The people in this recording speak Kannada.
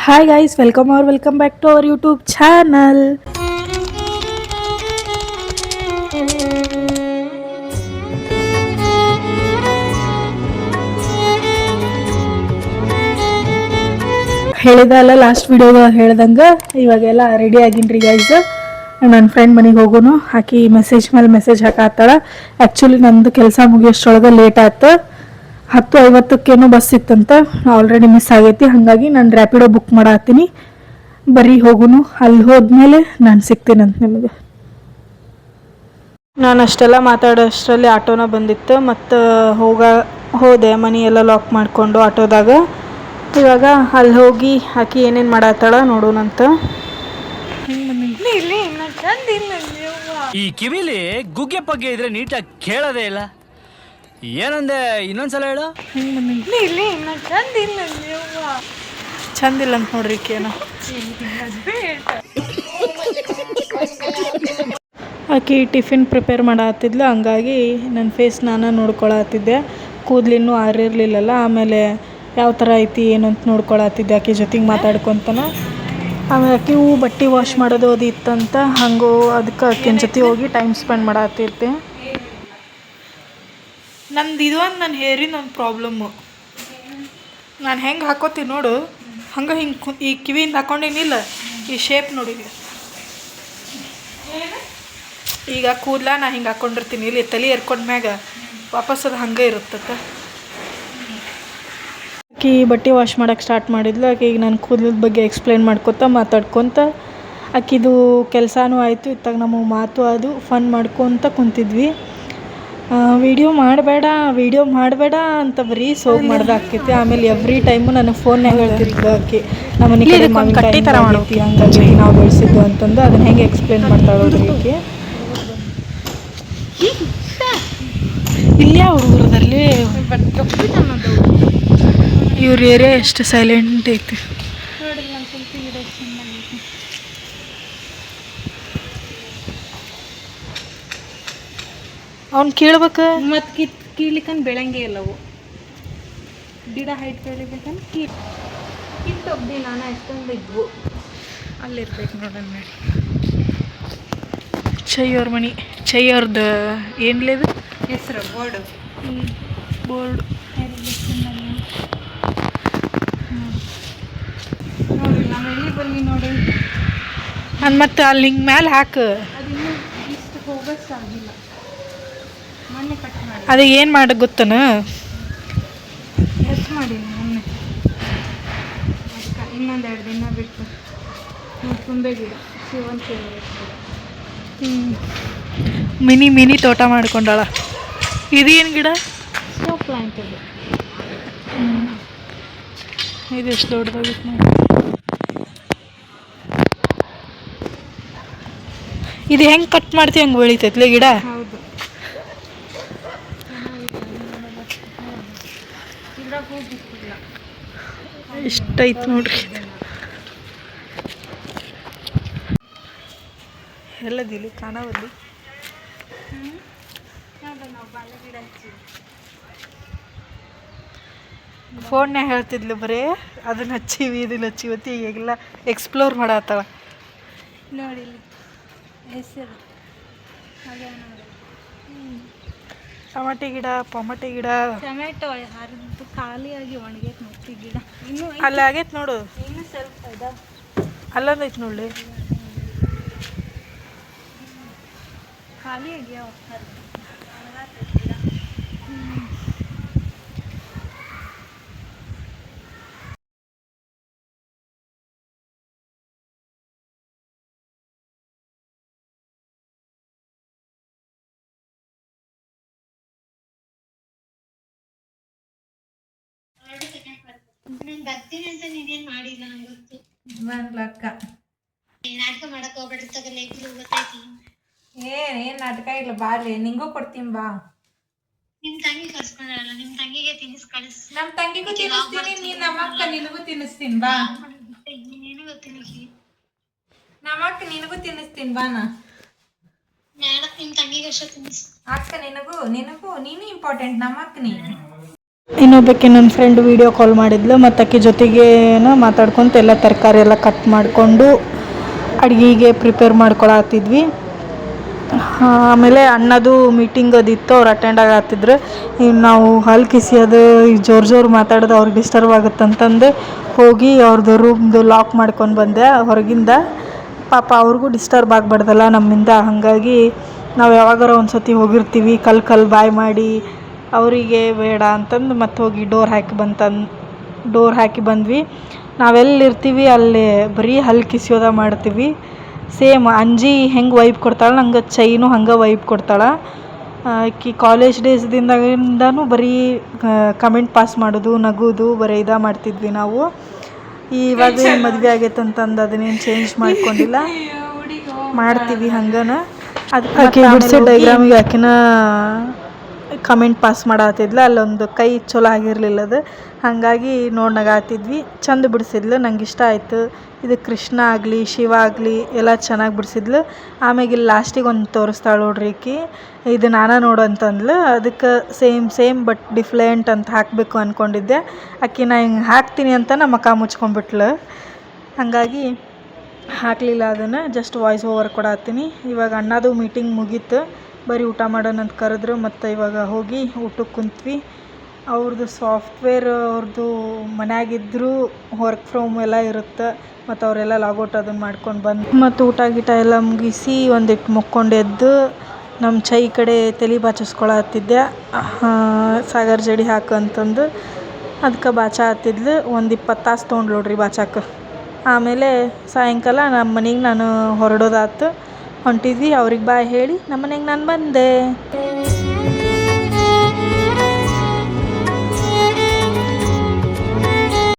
Hi guys, welcome back to our YouTube channel. ಹೇಳಿದಲ್ಲ ಲಾಸ್ಟ್ ವಿಡಿಯೋದಾಗ ಹೇಳ್ದಂಗೆ ಇವಾಗೆಲ್ಲ ರೆಡಿ ಆಗಿನ್ರಿ ಗೈಸ್. ನನ್ನ ಫ್ರೆಂಡ್ ಮನೆಗೆ ಹೋಗೋನು. ಆಕಿ ಮೆಸೇಜ್ ಮೇಲೆ ಮೆಸೇಜ್ ಹಾಕಾತ್ತಾಳ. ಆ್ಯಕ್ಚುಲಿ ನಂದು ಕೆಲಸ ಮುಗಿಯೋಷ್ಟೊಳಗೆ ಲೇಟ್ ಆಯ್ತು. 10:50ಕ್ಕೇನೋ ಬಸ್ ಇತ್ತಂತ, ಆಲ್ರೆಡಿ ಮಿಸ್ ಆಗೈತಿ. ಹಾಗಾಗಿ ನಾನು ರ್ಯಾಪಿಡೋ ಬುಕ್ ಮಾಡತ್ತೀನಿ. ಬರೀ ಹೋಗುನು, ಅಲ್ಲಿ ಹೋದ್ಮೇಲೆ ನಾನು ಸಿಗ್ತೀನಂತ ನಿಮಗೆ. ನಾನು ಅಷ್ಟೆಲ್ಲ ಮಾತಾಡೋಷ್ಟರಲ್ಲಿ ಆಟೋನ ಬಂದಿತ್ತು. ಮತ್ತು ಹೋದೆ, ಮನೆಯೆಲ್ಲ ಲಾಕ್ ಮಾಡಿಕೊಂಡು ಆಟೋದಾಗ. ಇವಾಗ ಅಲ್ಲಿ ಹೋಗಿ ಆಕಿ ಏನೇನು ಮಾಡತ್ತಾಳ ನೋಡೋಣಂತ. ಈ ಕಿವಿಲಿ ಗುಗ್ಗೆ ಪಗ್ಗೆ ಇದ್ರೆ ನೀಟಾಗಿ ಕೇಳೋದೇ ಇಲ್ಲ. ಏನಂದೆ ಇನ್ನೊಂದ್ಸಲ ಹೇಳು. ಚಂದಿಲ್ಲ ಅಂತ ನೋಡ್ರಿ ಏನೋ. ಆಕಿ ಟಿಫಿನ್ ಪ್ರಿಪೇರ್ ಮಾಡತ್ತಿದ್ಲು, ಹಂಗಾಗಿ ನನ್ನ ಫೇಸ್ ನಾನು ನೋಡ್ಕೊಳತ್ತಿದ್ದೆ. ಕೂದಲಿನ್ನೂ ಆರಿರಲಿಲ್ಲಲ್ಲ. ಆಮೇಲೆ ಯಾವ ಥರ ಐತಿ ಏನು ಅಂತ ನೋಡ್ಕೊಳತ್ತಿದ್ದೆ ಆಕೆ ಜೊತೆಗೆ ಮಾತಾಡ್ಕೊತಾನ. ಆಮೇಲೆ ಆಕೆ ಬಟ್ಟೆ ವಾಶ್ ಮಾಡೋದು ಅದು ಇತ್ತಂತ, ಹಂಗೋ ಅದಕ್ಕೆ ಆಕಿನ ಜೊತೆ ಹೋಗಿ ಟೈಮ್ ಸ್ಪೆಂಡ್ ಮಾಡತ್ತಿರ್ತೆ. ನಂದು ಇದು ಒಂದು ನನ್ನ ಹೇರಿನ ಒಂದು ಪ್ರಾಬ್ಲಮ್ಮು. ನಾನು ಹೆಂಗೆ ಹಾಕೋತೀನಿ ನೋಡು, ಹಂಗೆ ಹಿಂಗೆ ಈ ಕಿವಿಯಿಂದ ಹಾಕೊಂಡೇನಿಲ್ಲ, ಈ ಶೇಪ್ ನೋಡಿ. ಈಗ ಕೂದಲ ನಾ ಹಿಂಗೆ ಹಾಕ್ಕೊಂಡಿರ್ತೀನಿ, ಇಲ್ಲಿ ತಲೆ ಎರ್ಕೊಂಡ್ಮ್ಯಾಗ ವಾಪಸ್ ಅದು ಹಂಗೆ ಇರುತ್ತತ್ತ. ಆಕಿ ಬಟ್ಟೆ ವಾಶ್ ಮಾಡೋಕ್ಕೆ ಸ್ಟಾರ್ಟ್ ಮಾಡಿದ್ಲು. ಆಕೆ ಈಗ ನಾನು ಕೂದಲದ ಬಗ್ಗೆ ಎಕ್ಸ್ಪ್ಲೇನ್ ಮಾತಾಡ್ಕೊತ ಆಕಿದು ಕೆಲಸನೂ ಆಯಿತು. ಇತ್ತಾಗ ನಮಗೆ ಮಾತು ಅದು ಫನ್ ಮಾಡ್ಕೊತ ಕುಂತಿದ್ವಿ. ವಿಡಿಯೋ ಮಾಡಬೇಡ ಅಂತ ಬರೀ ಸೋಗ್ ಮಾಡ್ದಾಕೈತಿ. ಆಮೇಲೆ ಎವ್ರಿ ಟೈಮು ನನಗೆ ಫೋನ್ಯಾಗ ಹೇಳ್ತಿದ್ಲು ಆಕೆ, ನಮ್ಮನೆ ಕಡೆ ಕಟ್ಟಿ ಥರ ಮಾಡೈತಿ, ಹಂಗಾಗಿ ನಾವು ಬೆಳೆಸಿದ್ದು ಅಂತಂದು. ಅದನ್ನ ಹೆಂಗೆ ಎಕ್ಸ್ಪ್ಲೇನ್ ಮಾಡ್ತಾಳೋದ್ರಿ ಆಕೆ. ಇಲ್ಲೇ ಹುಡುಗರದಲ್ಲಿ ಇವ್ರ ಏರಿಯಾ ಎಷ್ಟು ಸೈಲೆಂಟ್ ಐತಿ. ಅವ್ನು ಕೇಳ್ಬೇಕು ಮತ್ತು ಕೀಳ್ಲಿಕ್ಕಂದು ಬೆಳಂಗೆ ಇಲ್ಲವು ಗಿಡ ಹೈಟ್ ಬೆಳಿಬೇಕಂತ ಕಿತ್ತೊಬ್ದಿ ನಾನು ಎಷ್ಟೊಂದು ಇದ್ವು ಅಲ್ಲಿರ್ಬೇಕು ನೋಡೋಣ. ಚೈಯವ್ರ ಮನೆ, ಚೈಯವ್ರದ್ದು ಏನ್ಲೇದು ಹೆಸರು ಬೋರ್ಡು ಬೋರ್ಡ್ ನೋಡಿ. ನಾನು ಎಲ್ಲಿ ಬಲ್ಲಿ ನೋಡಿ ನಾನು ಮತ್ತೆ ಅಲ್ಲಿ ಹಿಂಗೆ ಮ್ಯಾಲೆ ಹಾಕು. ಅದಿನ್ನೂ ಇಷ್ಟು ಹೋಗೋಷ್ಟಾಗಿಲ್ಲ, ಮೊನ್ನೆ ಕಟ್ ಮಾಡಿ. ಅದು ಏನು ಮಾಡಿ ಗೊತ್ತನ, ಎಷ್ಟು ಮಾಡೀನಿ ಮೊನ್ನೆ. ಅದಕ್ಕೆ ಇನ್ನೊಂದು 2 ದಿನ ಬಿಟ್ಟು ತುಂಬೆ ಗಿಡ ಸೇವಂತಿಗೆ ಮಿನಿ ತೋಟ ಮಾಡ್ಕೊಂಡಾಳ. ಇದೇನು ಗಿಡ? ಸ್ನೋ ಪ್ಲಾಂಟ್ ಇದು. ಇದು ಎಷ್ಟು ದೊಡ್ಡದಾಗಿತ್ತು ನೋಡಿ. ಇದು ಹೆಂಗೆ ಕಟ್ ಮಾಡ್ತೀವಿ ಹಂಗೆ ಬೆಳಿತೈತ್ಲೆ ಗಿಡ. ಹೌದು, ಇದ್ರಾಗ ಹೋಗಿಲ್ಲ. ಇಷ್ಟೈತೆ ನೋಡ್ರಿ. ಎಲ್ಲದಿಲ್ಲಿ ಕಾಣವಲ್ಲಿ. ನಾವು ಬಾಳೆ ಗಿಡ ಹಚ್ಚಿವಿ. ಫೋನ್ಯಾಗ ಹೇಳ್ತಿದ್ಲು ಬರೀ ಅದನ್ನ ಹಚ್ಚಿವಿ ಇದನ್ನ ಹಚ್ಚಿವತ್ತಿ. ಈಗೆಲ್ಲ ಎಕ್ಸ್ಪ್ಲೋರ್ ಮಾಡತ್ತಾಳ ನೋಡಿ. ಇಲ್ಲಿ ಹೆಸರು ಅದೇ ನೋಡಿ. ಟೊಮಟೆ ಗಿಡ ಟೊಮೆಟೊ ಹರಿದು ಖಾಲಿಯಾಗಿ ಒಣಗೈತೆ. ಮತ್ತೆ ಗಿಡ ಇನ್ನೂ ಅಲ್ಲಿ ಆಗೈತೆ ನೋಡು. ಇನ್ನೂ ಸ್ವಲ್ಪ ಇದೆ, ಅಲ್ಲೊಂದೈತೆ ನೋಡ್ಲಿ. ಖಾಲಿ ಆಗ್ಯಾವ. ನಾನು ಬರ್ತೀನಿ ಅಂತ ನೀನೇನ್ ಮಾಡಿಲ್ಲ, ನಂಗೆ ಗೊತ್ತು. ಬರ್ಲಕ್ಕ ನಾಟಕ ಮಾಡಕ್ ಹೋಗ್ಬೇಡ್ರಿ ತಗಲ್ಲ, ಇಬ್ರು ಗೊತ್ತೈತಿ. ಏನ್ ನಾಟಕ ಇಲ್ಲ, ಬಾರ್ಲಿ ನಿಂಗೂ ಕೊಡ್ತೀನಿ ಬಾ. ನಿಮ್ ತಂಗಿ ಕರ್ಸ್ಕೊಂಡಲ್ಲ, ನಿಮ್ ತಂಗಿಗೆ ತಿನ್ನಿಸ್ ಕಳಿಸ್. ನಮ್ ತಂಗಿಗೂ ತಿನ್ನಿಸ್ತೀನಿ, ನೀನ್ ನಮ್ಮಕ್ಕ ನಿನಗೂ ತಿನ್ನಿಸ್ತೀನಿ ಬಾ. ನೀನು ಗೊತ್ತಿಲ್ಲ, ನಮ್ಮಕ್ಕ ನಿನಗೂ ತಿನ್ನಿಸ್ತೀನಿ ಬಾ. ನಿಮ್ ತಂಗಿಗೆ ಅಷ್ಟ ತಿನ್ನಿಸ್. ಅಕ್ಕ ನಿನಗೂ ನೀನು ಇಂಪಾರ್ಟೆಂಟ್, ನಮ್ಮಕ್ಕ ನೀನು. ಇನ್ನೊಬ್ಬಕ್ಕೆ ನನ್ನ ಫ್ರೆಂಡ್ ವೀಡಿಯೋ ಕಾಲ್ ಮಾಡಿದ್ಲು ಮತ್ತು ಆಕೆ ಜೊತೆಗೆ ಮಾತಾಡ್ಕೊತ ಎಲ್ಲ ತರಕಾರಿ ಎಲ್ಲ ಕಟ್ ಮಾಡಿಕೊಂಡು ಅಡುಗೆಗೆ ಪ್ರಿಪೇರ್ ಮಾಡ್ಕೊಳತ್ತಿದ್ವಿ. ಆಮೇಲೆ ಅಣ್ಣದು ಮೀಟಿಂಗ್ ಅದಿತ್ತು, ಅವ್ರು ಅಟೆಂಡ್ ಆಗತ್ತಿದ್ರು. ಇನ್ನು ನಾವು ಹಲ್ಲು ಕಿಸಿಯೋದು ಜೋರು ಮಾತಾಡೋದು ಅವ್ರಿಗೆ ಡಿಸ್ಟರ್ಬ್ ಆಗುತ್ತಂತಂದು ಹೋಗಿ ಅವ್ರದ್ದು ರೂಮ್ದು ಲಾಕ್ ಮಾಡ್ಕೊಂಡು ಬಂದೆ ಹೊರಗಿಂದ. ಪಾಪ ಅವ್ರಿಗೂ ಡಿಸ್ಟರ್ಬ್ ಆಗಬಾರ್ದಲ್ಲ ನಮ್ಮಿಂದ, ಹಾಗಾಗಿ ನಾವು ಯಾವಾಗಾರ ಒಂದು ಸತಿ ಹೋಗಿರ್ತೀವಿ ಕಲ್ಲು ಬಾಯ್ ಮಾಡಿ, ಅವರಿಗೆ ಬೇಡ ಅಂತಂದು ಮತ್ತೆ ಹೋಗಿ ಡೋರ್ ಹಾಕಿ ಬಂದ್ವಿ. ನಾವೆಲ್ಲಿರ್ತೀವಿ ಅಲ್ಲಿ ಬರೀ ಹಲ್ಲು ಕಿಸಿಯೋದ ಮಾಡ್ತೀವಿ. ಸೇಮ್ ಅಂಜಿ ಹೆಂಗೆ ವೈಬ್ ಕೊಡ್ತಾಳೆ ನಂಗೆ ಚೈನು ಹಂಗೆ ವೈಬ್ ಕೊಡ್ತಾಳೆ. ಆಕಿ ಕಾಲೇಜ್ ಡೇಸ್ದಿಂದಾನು ಬರೀ ಕಮೆಂಟ್ ಪಾಸ್ ಮಾಡೋದು, ನಗೋದು, ಬರೀ ಮಾಡ್ತಿದ್ವಿ ನಾವು. ಇವಾಗ ಮದುವೆ ಆಗೈತೆ ಅಂತಂದು ಅದನ್ನೇನು ಚೇಂಜ್ ಮಾಡ್ಕೊಂಡಿಲ್ಲ, ಮಾಡ್ತೀವಿ ಹಂಗನ. ಆಕೆ ಬಿಡಿಸಿ ಡೈಗ್ರಾಮಿಗೆ ಆಕಿನ ಕಮೆಂಟ್ ಪಾಸ್ ಮಾಡತ್ತಿದ್ಲು. ಅಲ್ಲೊಂದು ಕೈ ಚಲೋ ಆಗಿರಲಿಲ್ಲ, ಅದು ಹಾಗಾಗಿ ನೋಡಿ ನಗಾತಿದ್ವಿ. ಚಂದ ಬಿಡಿಸಿದ್ಲು, ನಂಗೆ ಇಷ್ಟ ಆಯಿತು. ಇದು ಕೃಷ್ಣ ಆಗಲಿ ಶಿವ ಆಗಲಿ ಎಲ್ಲ ಚೆನ್ನಾಗಿ ಬಿಡಿಸಿದ್ಲು. ಆಮ್ಯಾಗ ಇಲ್ಲಿ ಲಾಸ್ಟಿಗೆ ಒಂದು ತೋರಿಸ್ತಾಳೆ ನೋಡ್ರಿ ಈಕಿ, ಇದು ನಾನೇ ನೋಡು ಅಂತಂದ್ಲು. ಅದಕ್ಕೆ ಸೇಮ್ ಬಟ್ ಡಿಫ್ರೆಂಟ್ ಅಂತ ಹಾಕಬೇಕು ಅಂದ್ಕೊಂಡಿದ್ದೆ. ಆಕಿ ನಾ ಹಿಂಗೆ ಹಾಕ್ತೀನಿ ಅಂತ ನಮ್ಮ ಮುಖ ಮುಚ್ಕೊಂಡ್ಬಿಟ್ಲು, ಹಾಗಾಗಿ ಹಾಕಲಿಲ್ಲ. ಅದನ್ನು ಜಸ್ಟ್ ವಾಯ್ಸ್ ಓವರ್ ಕೊಡತ್ತೀನಿ. ಇವಾಗ ಅಣ್ಣದು ಮೀಟಿಂಗ್ ಮುಗೀತು, ಬರೀ ಊಟ ಮಾಡೋಣ ಅಂತ ಕರೆದ್ರು. ಮತ್ತು ಇವಾಗ ಹೋಗಿ ಊಟಕ್ಕೆ ಕುಂತ್ವಿ. ಅವ್ರದ್ದು ಸಾಫ್ಟ್ವೇರ್ ಅವ್ರದ್ದು ಮನ್ಯಾಗಿದ್ದರೂ ವರ್ಕ್ ಫ್ರಮ್ ಎಲ್ಲ ಇರುತ್ತೆ, ಮತ್ತು ಅವರೆಲ್ಲ ಲಾಗೌಟ್ ಅದನ್ನು ಮಾಡ್ಕೊಂಡು ಬಂದು ಮತ್ತು ಊಟ ಗೀಟ ಎಲ್ಲ ಮುಗಿಸಿ ಒಂದಿಟ್ಟು ಮುಕ್ಕೊಂಡು ಎದ್ದು ನಮ್ಮ ಚೈ ಕಡೆ ತಲೆ ಬಾಚಿಸ್ಕೊಳತ್ತಿದ್ದೆ. ಸಾಗರ್ ಜಡಿ ಹಾಕು ಅಂತಂದು ಅದಕ್ಕೆ ಬಾಚ ಹತ್ತಿದ್ಲು. ಒಂದು 20 ತಾಸು ತೊಗೊಂಡು ನೋಡ್ರಿ ಬಾಚಾಕ. ಆಮೇಲೆ ಸಾಯಂಕಾಲ ನಮ್ಮ ಮನೆಗೆ ನಾನು ಹೊರಡೋದಾತು. ಹೊಂಟಿದ್ವಿ, ಅವ್ರಿಗೆ ಬಾಯ್ ಹೇಳಿ ನಮ್ಮ ಮನೆಗೆ ನಾನು ಬಂದೆ.